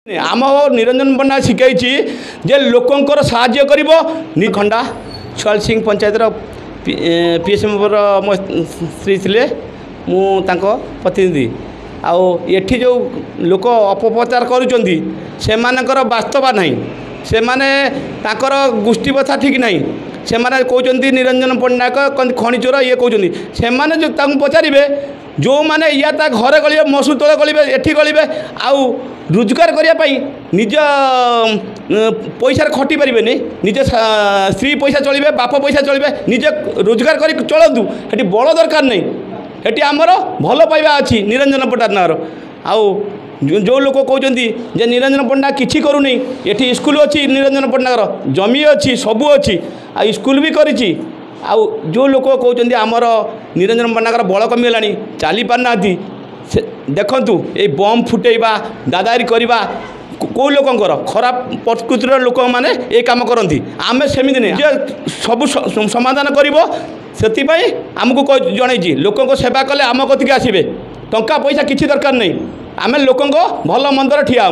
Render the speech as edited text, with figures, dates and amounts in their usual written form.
आम निरंजन पण्डा शिखाई जे लोकंर साहाय्य कर खंडा छुआल सिंह पंचायत पीएस मेंबर मो स्त्री थे मुझ प्रतिनिधि आठी जो लोक अपप्रचार कर वास्तव ना से गोष्ठी बथा ठीक ना से कहते निरंजन पट्टनायक खनि चोर ये कहते से पचारे जो मैंने या घरे गलिए मसू तले गलिए एठी गलिए आउ रोजगार करने निज पैसा खटी पारे निज स्त्री पैसा चलिए बाप पैसा चलिए निजे रोजगार कर चलतु ये बड़ दरकार नहीं ये आमर भल पाइबा अच्छी निरंजन पट्टनायक आउ जो लोग कहते जे निरंजन पट्टनायक किसी करूनी ये स्कूल अच्छी निरंजन पट्टनायक जमी अच्छी सबू अच्छी आ स्कूल भी करी आउ जो लोग कहते आमर निरंजन पट्टनायक बल कमीगला चली पारना देखु ये बम फुटेबा दादागिरी करवा कौ लोकर खराब प्रकृतिर लोक मैंने ये कम करती आम सेमती नहीं सब समाधान कर आमको जन लोक सेवा कले आम कतिक आसबे टंका पैसा किसी दरकार नहीं आम लोक भल मंदर ठिया